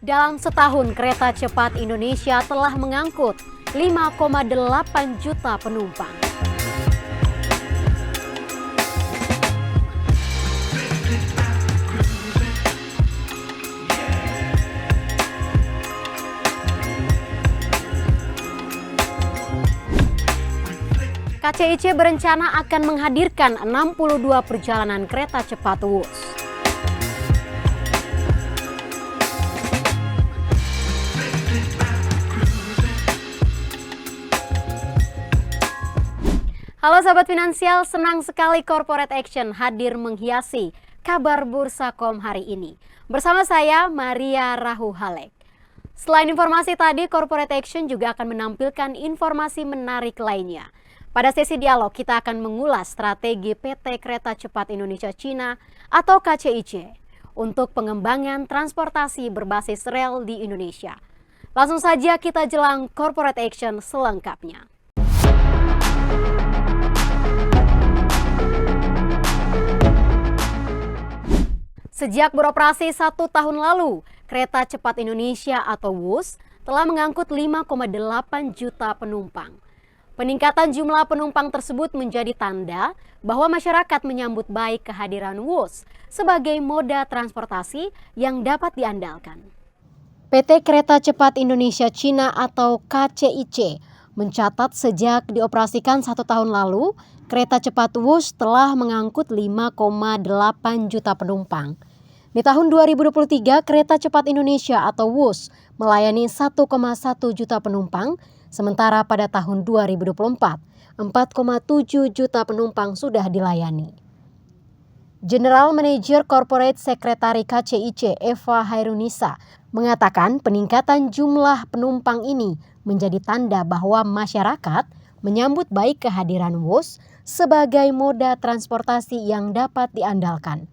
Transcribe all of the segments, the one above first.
Dalam setahun, kereta cepat Indonesia telah mengangkut 5,8 juta penumpang. KCIC berencana akan menghadirkan 62 perjalanan kereta cepat Wus. Halo Sahabat Finansial, senang sekali Corporate Action hadir menghiasi kabar Bursa.com hari ini. Bersama saya Maria Rahu Halek. Selain informasi tadi, Corporate Action juga akan menampilkan informasi menarik lainnya. Pada sesi dialog kita akan mengulas strategi PT Kereta Cepat Indonesia Cina atau KCIC untuk pengembangan transportasi berbasis rel di Indonesia. Langsung saja kita jelang Corporate Action selengkapnya. Sejak beroperasi 1 tahun lalu, Kereta Cepat Indonesia atau WUS telah mengangkut 5,8 juta penumpang. Peningkatan jumlah penumpang tersebut menjadi tanda bahwa masyarakat menyambut baik kehadiran WUS sebagai moda transportasi yang dapat diandalkan. PT Kereta Cepat Indonesia Cina atau KCIC mencatat sejak dioperasikan 1 tahun lalu, kereta cepat WUS telah mengangkut 5,8 juta penumpang. Di tahun 2023, Kereta Cepat Indonesia atau WUS melayani 1,1 juta penumpang, sementara pada tahun 2024, 4,7 juta penumpang sudah dilayani. General Manager Corporate Secretary KCIC Eva Hairunisa mengatakan peningkatan jumlah penumpang ini menjadi tanda bahwa masyarakat menyambut baik kehadiran WUS sebagai moda transportasi yang dapat diandalkan.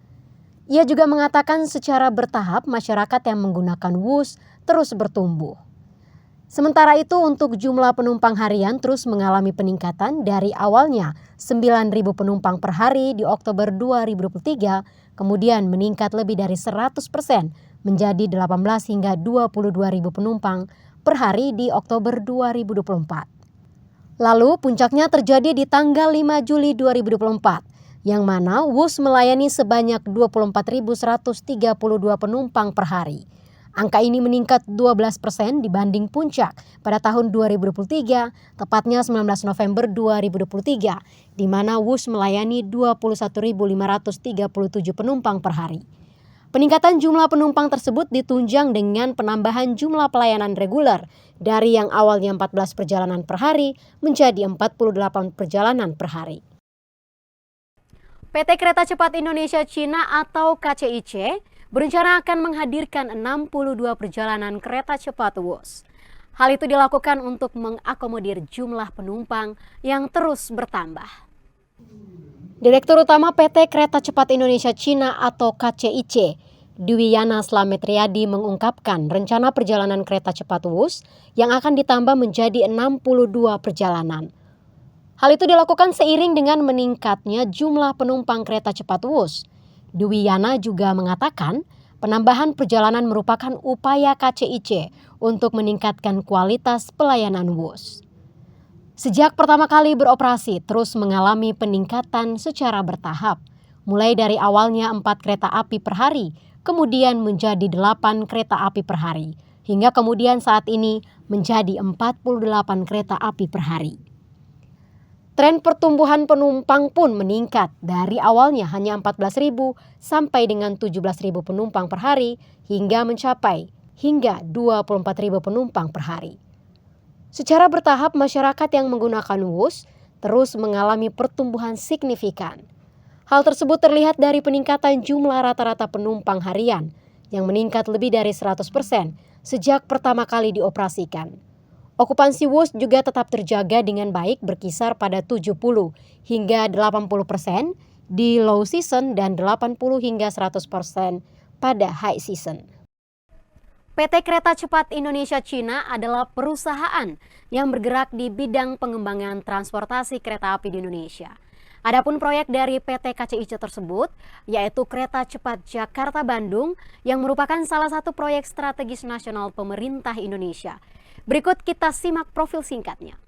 Ia juga mengatakan secara bertahap masyarakat yang menggunakan WUS terus bertumbuh. Sementara itu untuk jumlah penumpang harian terus mengalami peningkatan dari awalnya 9.000 penumpang per hari di Oktober 2023, kemudian meningkat lebih dari 100% menjadi 18 hingga 22.000 penumpang per hari di Oktober 2024. Lalu puncaknya terjadi di tanggal 5 Juli 2024, yang mana WUS melayani sebanyak 24.132 penumpang per hari. Angka ini meningkat 12% dibanding puncak pada tahun 2023, tepatnya 19 November 2023, di mana WUS melayani 21.537 penumpang per hari. Peningkatan jumlah penumpang tersebut ditunjang dengan penambahan jumlah pelayanan reguler dari yang awalnya 14 perjalanan per hari menjadi 48 perjalanan per hari. PT Kereta Cepat Indonesia Cina atau KCIC berencana akan menghadirkan 62 perjalanan kereta cepat WUS. Hal itu dilakukan untuk mengakomodir jumlah penumpang yang terus bertambah. Direktur Utama PT Kereta Cepat Indonesia Cina atau KCIC, Dwiyana Slametriadi mengungkapkan rencana perjalanan kereta cepat WUS yang akan ditambah menjadi 62 perjalanan. Hal itu dilakukan seiring dengan meningkatnya jumlah penumpang kereta cepat WUS. Dwiyana juga mengatakan penambahan perjalanan merupakan upaya KCIC untuk meningkatkan kualitas pelayanan WUS. Sejak pertama kali beroperasi terus mengalami peningkatan secara bertahap, mulai dari awalnya 4 kereta api per hari, kemudian menjadi 8 kereta api per hari, hingga kemudian saat ini menjadi 48 kereta api per hari. Tren pertumbuhan penumpang pun meningkat dari awalnya hanya 14.000 sampai dengan 17.000 penumpang per hari hingga mencapai 24.000 penumpang per hari. Secara bertahap masyarakat yang menggunakan WUS terus mengalami pertumbuhan signifikan. Hal tersebut terlihat dari peningkatan jumlah rata-rata penumpang harian yang meningkat lebih dari 100% sejak pertama kali dioperasikan. Okupansi WUS juga tetap terjaga dengan baik berkisar pada 70 hingga 80% di low season dan 80 hingga 100% pada high season. PT Kereta Cepat Indonesia Cina adalah perusahaan yang bergerak di bidang pengembangan transportasi kereta api di Indonesia. Adapun proyek dari PT KCIC tersebut, yaitu Kereta Cepat Jakarta-Bandung yang merupakan salah satu proyek strategis nasional pemerintah Indonesia. Berikut kita simak profil singkatnya.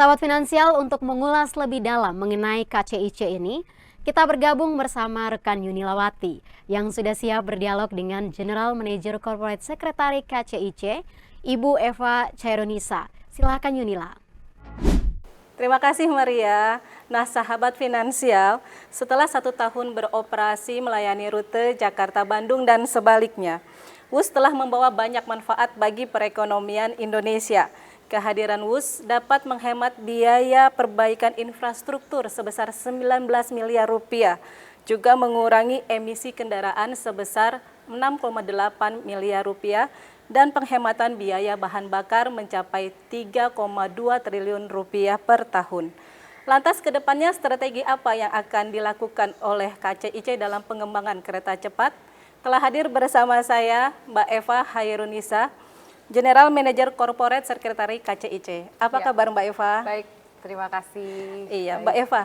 Sahabat Finansial, untuk mengulas lebih dalam mengenai KCIC ini, kita bergabung bersama rekan Yunilawati yang sudah siap berdialog dengan General Manager Corporate Secretary KCIC, Ibu Eva Chaironisa. Silakan Yunila. Terima kasih Maria. Nah sahabat Finansial, setelah 1 tahun beroperasi melayani rute Jakarta-Bandung dan sebaliknya, WUS telah membawa banyak manfaat bagi perekonomian Indonesia. Kehadiran WUS dapat menghemat biaya perbaikan infrastruktur sebesar 19 miliar rupiah, juga mengurangi emisi kendaraan sebesar 6,8 miliar rupiah, dan penghematan biaya bahan bakar mencapai 3,2 triliun rupiah per tahun. Lantas ke depannya strategi apa yang akan dilakukan oleh KCIC dalam pengembangan kereta cepat? Telah hadir bersama saya Mbak Eva Chaironisa, General Manager Corporate Secretary KCIC. Apa kabar Mbak Eva? Baik, terima kasih. Iya, baik. Mbak Eva,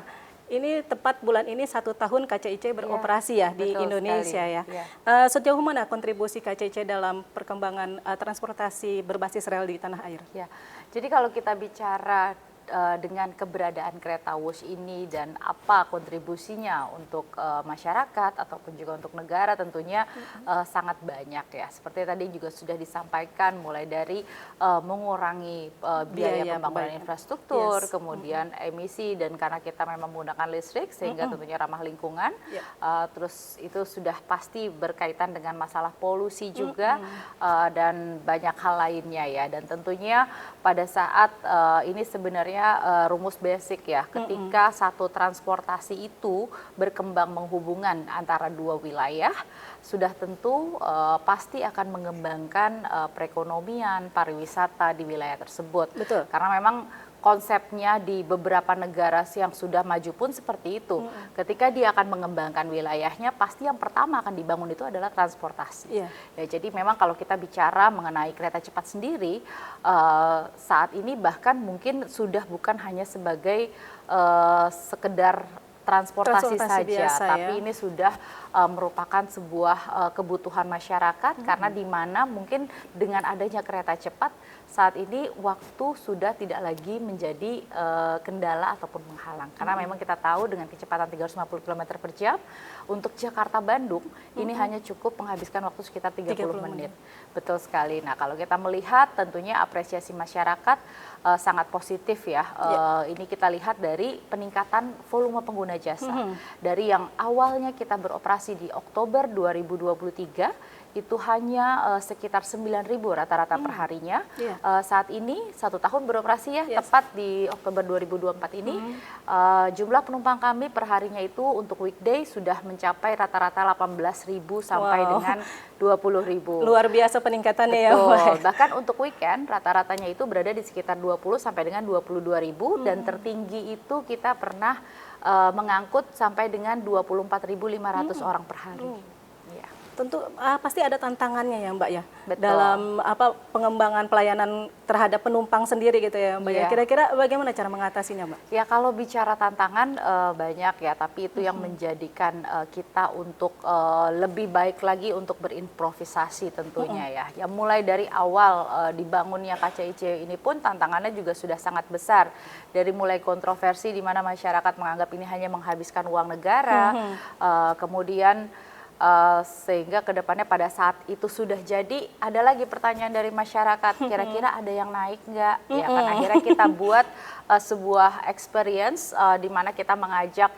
ini tepat bulan ini 1 tahun KCIC beroperasi di Indonesia sekali. ya. Sejauh mana kontribusi KCIC dalam perkembangan transportasi berbasis rel di tanah air? Ya, jadi kalau kita bicara dengan keberadaan kereta WUS ini dan apa kontribusinya untuk masyarakat ataupun juga untuk negara, tentunya sangat banyak ya. Seperti tadi juga sudah disampaikan, mulai dari mengurangi biaya pembangunan infrastruktur, kemudian emisi, dan karena kita memang menggunakan listrik sehingga tentunya ramah lingkungan. Terus itu sudah pasti berkaitan dengan masalah polusi juga, dan banyak hal lainnya ya. Dan tentunya pada saat ini sebenarnya rumus basic ya, ketika satu transportasi itu berkembang menghubungkan antara 2 wilayah, sudah tentu pasti akan mengembangkan perekonomian, pariwisata di wilayah tersebut. Betul. Karena memang konsepnya di beberapa negara yang sudah maju pun seperti itu. Ketika dia akan mengembangkan wilayahnya, pasti yang pertama akan dibangun itu adalah transportasi. Ya, jadi memang kalau kita bicara mengenai kereta cepat sendiri, saat ini bahkan mungkin sudah bukan hanya sebagai sekedar transportasi saja, biasa, tapi ini sudah merupakan sebuah kebutuhan masyarakat, karena di mana mungkin dengan adanya kereta cepat saat ini waktu sudah tidak lagi menjadi kendala ataupun menghalang, karena memang kita tahu dengan kecepatan 350 km per jam untuk Jakarta-Bandung ini hanya cukup menghabiskan waktu sekitar 30 menit. Betul sekali. Nah, kalau kita melihat tentunya apresiasi masyarakat sangat positif ya. Ini kita lihat dari peningkatan volume pengguna jasa. Dari yang awalnya kita beroperasi di Oktober 2023 itu hanya sekitar 9.000 rata-rata per harinya. Saat ini 1 tahun beroperasi ya, tepat di Oktober 2024 ini, jumlah penumpang kami per harinya itu untuk weekday sudah mencapai rata-rata 18.000 sampai dengan 20.000. Luar biasa peningkatannya ya. Bahkan untuk weekend rata-ratanya itu berada di sekitar 20 sampai dengan 22.000, dan tertinggi itu kita pernah mengangkut sampai dengan 24.500 orang per hari. Tentu pasti ada tantangannya ya Mbak ya. Betul. Dalam pengembangan pelayanan terhadap penumpang sendiri gitu ya Mbak ya. Kira-kira bagaimana cara mengatasinya Mbak? Ya, kalau bicara tantangan banyak ya, tapi itu yang menjadikan kita untuk lebih baik lagi untuk berimprovisasi tentunya ya. Ya, mulai dari awal dibangunnya KCIC ini pun tantangannya juga sudah sangat besar. Dari mulai kontroversi di mana masyarakat menganggap ini hanya menghabiskan uang negara, kemudian sehingga kedepannya pada saat itu sudah jadi, ada lagi pertanyaan dari masyarakat, kira-kira ada yang naik nggak? Ya kan, akhirnya kita buat sebuah experience di mana kita mengajak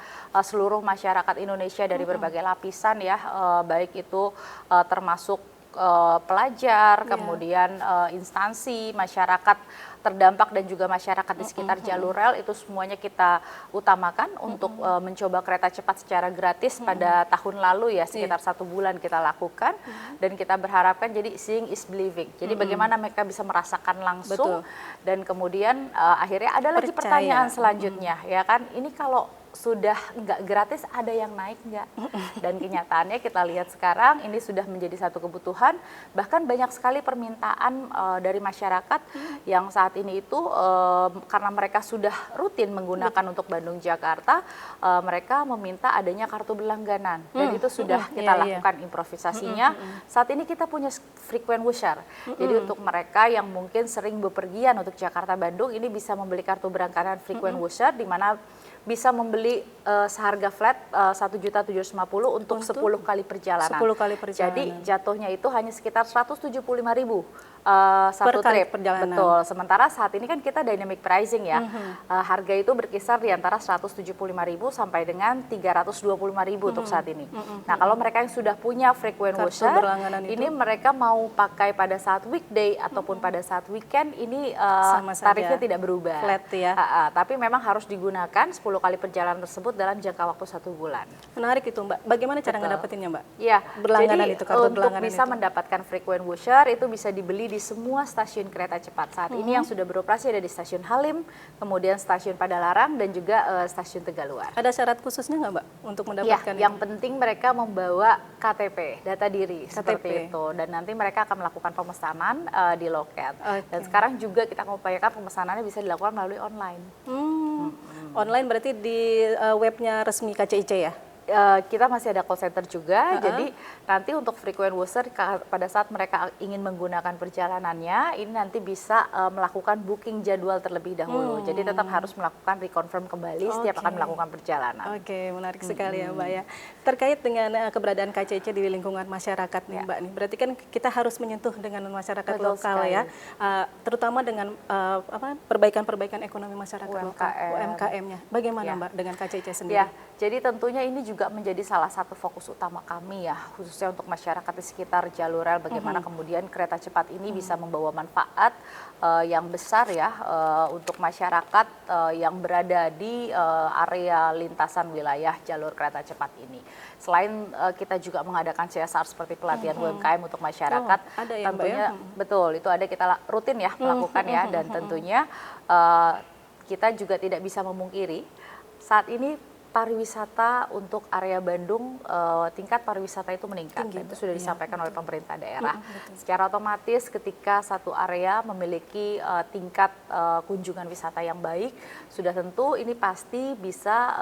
seluruh masyarakat Indonesia dari berbagai lapisan ya, baik itu termasuk pelajar, kemudian instansi, masyarakat terdampak dan juga masyarakat di sekitar jalur rel itu semuanya kita utamakan untuk mencoba kereta cepat secara gratis pada tahun lalu ya, sekitar 1 bulan kita lakukan dan kita berharapkan jadi seeing is believing. Jadi bagaimana mereka bisa merasakan langsung dan kemudian akhirnya ada lagi pertanyaan selanjutnya ya kan, ini kalau sudah nggak gratis ada yang naik nggak? Dan kenyataannya kita lihat sekarang ini sudah menjadi satu kebutuhan, bahkan banyak sekali permintaan dari masyarakat yang saat ini itu karena mereka sudah rutin menggunakan untuk Bandung Jakarta, mereka meminta adanya kartu berlangganan dan itu sudah kita lakukan improvisasinya. Saat ini kita punya frequent wisher, jadi untuk mereka yang mungkin sering bepergian untuk Jakarta Bandung ini bisa membeli kartu berlangganan frequent wisher di mana bisa membeli seharga flat 1.750.000 untuk 10 kali perjalanan. 10 kali perjalanan. Jadi jatuhnya itu hanya sekitar 175.000 satu per kali trip. perjalanan. Betul. Sementara saat ini kan kita dynamic pricing ya. Harga itu berkisar di antara 175.000 sampai dengan 325.000 untuk saat ini. Nah, kalau mereka yang sudah punya frequent wisher, ini mereka mau pakai pada saat weekday ataupun pada saat weekend, ini tarifnya tidak berubah. Flat ya. Tapi memang harus digunakan 10 kali perjalanan tersebut dalam jangka waktu 1 bulan. Menarik itu Mbak. Bagaimana cara ngedapetinnya Mbak? Ya, Berlangganan jadi itu, kartu untuk berlangganan bisa itu. mendapatkan frequent wisher itu bisa dibeli di semua stasiun kereta cepat. Saat ini yang sudah beroperasi ada di stasiun Halim, kemudian stasiun Padalarang dan juga stasiun Tegaluar. Ada syarat khususnya nggak Mbak untuk Ya, mendapatkan yang penting mereka membawa KTP, data diri, seperti KTP. itu. Dan nanti mereka akan melakukan pemesanan di loket. Oke. Dan sekarang juga kita mengupayakan pemesanannya bisa dilakukan melalui online. Online berarti di webnya resmi KCIC ya? Kita masih ada call center juga, jadi nanti untuk frequent wisher pada saat mereka ingin menggunakan perjalanannya, ini nanti bisa melakukan booking jadwal terlebih dahulu. Jadi tetap harus melakukan reconfirm kembali setiap akan melakukan perjalanan. Oke, menarik sekali ya Mbak ya. Terkait dengan keberadaan KCC di lingkungan masyarakat nih Mbak nih, berarti kan kita harus menyentuh dengan masyarakat Betul lokal sekali. ya, terutama dengan perbaikan-perbaikan ekonomi masyarakat lokal, UMKM-nya. Bagaimana Mbak dengan KCC sendiri? Ya, jadi tentunya ini juga menjadi salah satu fokus utama kami ya, khususnya untuk masyarakat di sekitar jalur rel, bagaimana kemudian kereta cepat ini bisa membawa manfaat yang besar ya untuk masyarakat yang berada di area lintasan wilayah jalur kereta cepat ini. Selain kita juga mengadakan CSR seperti pelatihan UMKM untuk masyarakat, ada ya, tentunya Mbak, ya? betul itu ada kita rutin ya melakukan ya, dan tentunya kita juga tidak bisa memungkiri saat ini pariwisata untuk area Bandung, tingkat pariwisata itu meningkat. Itu sudah disampaikan oleh pemerintah daerah. Secara otomatis ketika satu area memiliki tingkat kunjungan wisata yang baik, sudah tentu ini pasti bisa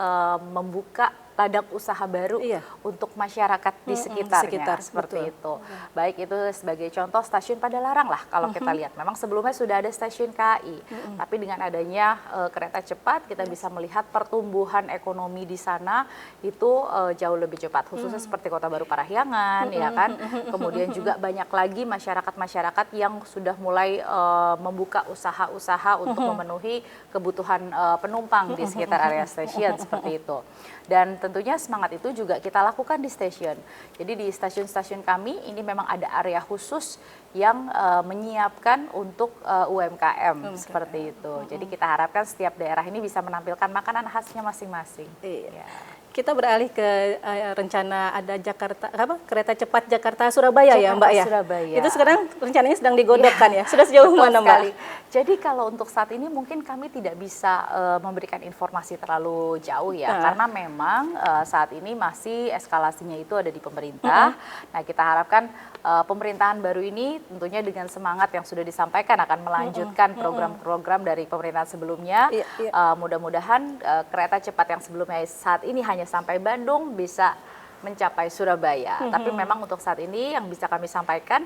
membuka ladang usaha baru untuk masyarakat di sekitarnya, seperti itu. Baik itu sebagai contoh stasiun Padalarang lah kalau kita lihat. Memang sebelumnya sudah ada stasiun KAI, tapi dengan adanya kereta cepat kita bisa melihat pertumbuhan ekonomi di sana itu jauh lebih cepat, khususnya seperti Kota Baru Parahyangan, ya kan. Kemudian juga banyak lagi masyarakat-masyarakat yang sudah mulai membuka usaha-usaha untuk memenuhi kebutuhan penumpang di sekitar area stasiun seperti itu. Dan tentunya semangat itu juga kita lakukan di stasiun. Jadi di stasiun-stasiun kami ini memang ada area khusus yang menyiapkan untuk UMKM seperti itu. Jadi kita harapkan setiap daerah ini bisa menampilkan makanan khasnya masing-masing. Iya. Kita beralih ke rencana ada kereta cepat Jakarta Surabaya ya Mbak ya. Surabaya. Itu sekarang rencananya sedang digodokkan ya. Sudah sejauh mana Mbak? Jadi kalau untuk saat ini mungkin kami tidak bisa memberikan informasi terlalu jauh ya, karena memang saat ini masih eskalasinya itu ada di pemerintah. Nah kita harapkan pemerintahan baru ini tentunya dengan semangat yang sudah disampaikan akan melanjutkan program-program dari pemerintahan sebelumnya. Mudah-mudahan kereta cepat yang sebelumnya saat ini hanya sampai Bandung bisa mencapai Surabaya. Tapi memang untuk saat ini yang bisa kami sampaikan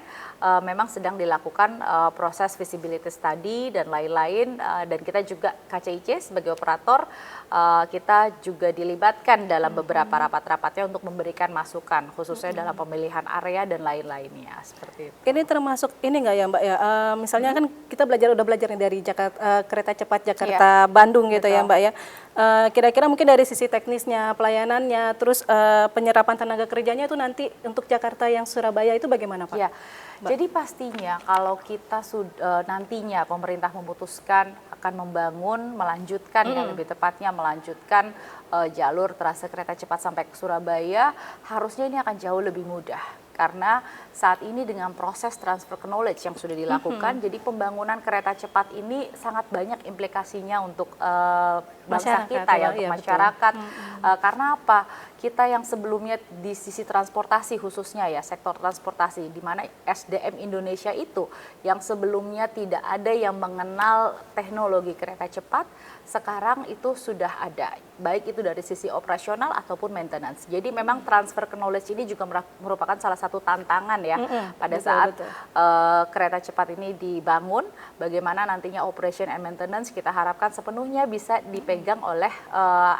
memang sedang dilakukan proses feasibility study dan lain-lain, dan kita juga KCIC sebagai operator kita juga dilibatkan dalam beberapa rapat-rapatnya untuk memberikan masukan khususnya dalam pemilihan area dan lain-lainnya seperti itu. Ini termasuk ini nggak ya Mbak ya? Misalnya kan kita udah belajar nih dari kereta cepat Jakarta Bandung gitu ya Mbak ya. Kira-kira mungkin dari sisi teknisnya, pelayanannya, terus penyerapan penyerapan tenaga kerjanya itu nanti untuk Jakarta yang Surabaya itu bagaimana Pak? Ya, jadi pastinya kalau kita nantinya pemerintah memutuskan akan melanjutkan ya lebih tepatnya melanjutkan jalur trase kereta cepat sampai ke Surabaya, harusnya ini akan jauh lebih mudah. Karena saat ini dengan proses transfer knowledge yang sudah dilakukan, jadi pembangunan kereta cepat ini sangat banyak implikasinya untuk bangsa kita ya, untuk masyarakat. Karena apa? Kita yang sebelumnya di sisi transportasi khususnya ya, sektor transportasi, di mana SDM Indonesia itu yang sebelumnya tidak ada yang mengenal teknologi kereta cepat, sekarang itu sudah ada, baik itu dari sisi operasional ataupun maintenance. Jadi memang transfer knowledge ini juga merupakan salah satu tantangan ya pada saat kereta cepat ini dibangun, bagaimana nantinya operation and maintenance kita harapkan sepenuhnya bisa dipegang oleh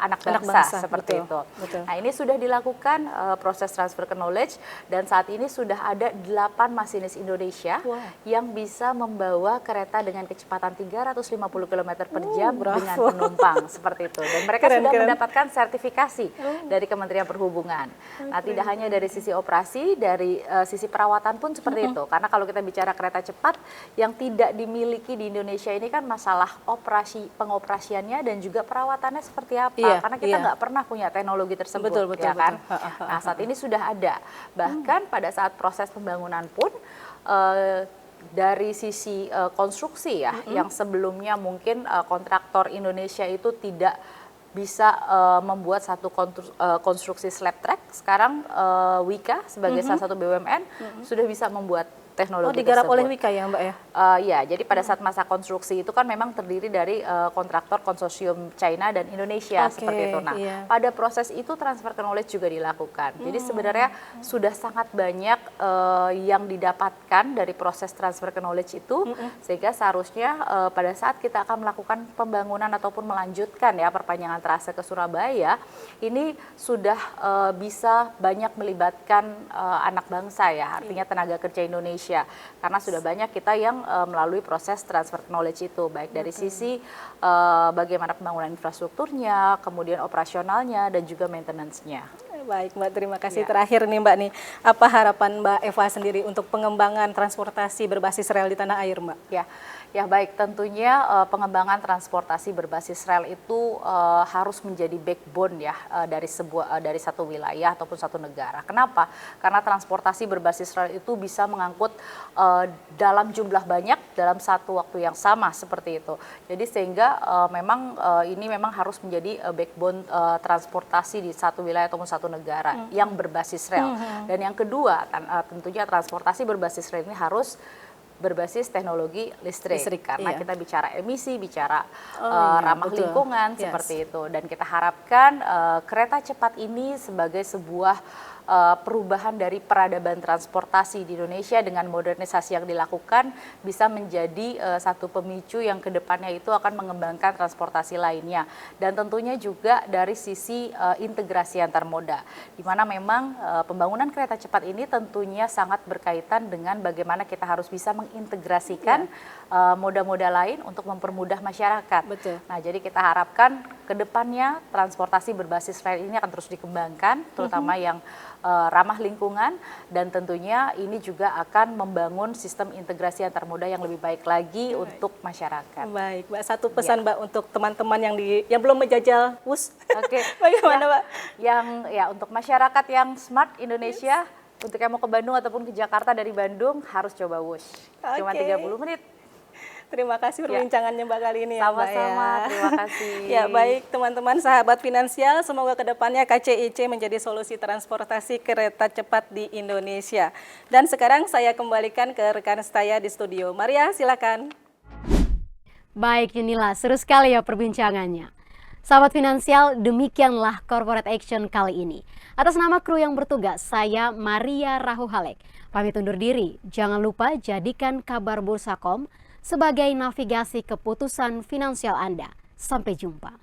anak bangsa seperti itu. Nah, ini sudah dilakukan proses transfer knowledge dan saat ini sudah ada 8 masinis Indonesia yang bisa membawa kereta dengan kecepatan 350 km per jam dengan penumpang seperti itu. Dan mereka sudah mendapatkan sertifikasi dari Kementerian Perhubungan. Nah, tidak hanya dari sisi operasi, dari sisi perawatan pun seperti itu. Karena kalau kita bicara kereta cepat yang tidak dimiliki di Indonesia ini kan masalah pengoperasiannya dan juga perawatannya seperti apa. Karena kita nggak pernah punya teknologi tersebut. Betul. Kan? Nah, saat ini sudah ada. Bahkan pada saat proses pembangunan pun dari sisi konstruksi ya, yang sebelumnya mungkin kontraktor Indonesia itu tidak bisa membuat satu konstruksi slab track, sekarang Wika sebagai salah satu BUMN sudah bisa membuat teknologi digarap tersebut. oleh Wika ya Mbak ya? Ya, jadi pada saat masa konstruksi itu kan memang terdiri dari kontraktor konsorsium China dan Indonesia seperti itu. Nah, pada proses itu transfer knowledge juga dilakukan. Jadi sebenarnya sudah sangat banyak yang didapatkan dari proses transfer knowledge itu, sehingga seharusnya pada saat kita akan melakukan pembangunan ataupun melanjutkan ya perpanjangan trase ke Surabaya, ini sudah bisa banyak melibatkan anak bangsa ya, artinya tenaga kerja Indonesia. Karena sudah banyak kita yang melalui proses transfer knowledge itu, baik dari sisi bagaimana pembangunan infrastrukturnya, kemudian operasionalnya, dan juga maintenance-nya. Baik Mbak, terima kasih. Terakhir nih Mbak nih, apa harapan Mbak Eva sendiri untuk pengembangan transportasi berbasis rel di tanah air Mbak? Ya baik, tentunya pengembangan transportasi berbasis rel itu harus menjadi backbone ya dari satu wilayah ataupun satu negara. Kenapa? Karena transportasi berbasis rel itu bisa mengangkut dalam jumlah banyak dalam satu waktu yang sama seperti itu. Jadi sehingga ini memang harus menjadi backbone transportasi di satu wilayah ataupun satu negara yang berbasis rel. Dan yang kedua, tentunya transportasi berbasis rel ini harus berbasis teknologi listrik karena kita bicara emisi, bicara ramah lingkungan seperti itu. Dan kita harapkan kereta cepat ini sebagai sebuah perubahan dari peradaban transportasi di Indonesia dengan modernisasi yang dilakukan bisa menjadi satu pemicu yang kedepannya itu akan mengembangkan transportasi lainnya. Dan tentunya juga dari sisi integrasi antar moda, di mana memang pembangunan kereta cepat ini tentunya sangat berkaitan dengan bagaimana kita harus bisa mengintegrasikan moda-moda lain untuk mempermudah masyarakat. Nah, jadi kita harapkan kedepannya transportasi berbasis rel ini akan terus dikembangkan, terutama yang ramah lingkungan, dan tentunya ini juga akan membangun sistem integrasi antar moda yang lebih baik lagi untuk masyarakat. Baik, Mbak, satu pesan Mbak untuk teman-teman yang belum menjajal WUS. Bagaimana Mbak? Untuk masyarakat yang smart Indonesia, untuk yang mau ke Bandung ataupun ke Jakarta dari Bandung harus coba WUS. Cuma 30 menit. Terima kasih perbincangannya Mbak kali ini. Sama-sama, terima kasih. Ya baik teman-teman sahabat finansial, semoga kedepannya KCIC menjadi solusi transportasi kereta cepat di Indonesia. Dan sekarang saya kembalikan ke rekan saya di studio. Maria, silakan. Baik Yunila, seru sekali ya perbincangannya. Sahabat finansial, demikianlah Corporate Action kali ini. Atas nama kru yang bertugas, saya Maria Rahuhalek. Pamit undur diri, jangan lupa jadikan kabar Bursa.com sebagai navigasi keputusan finansial Anda. Sampai jumpa.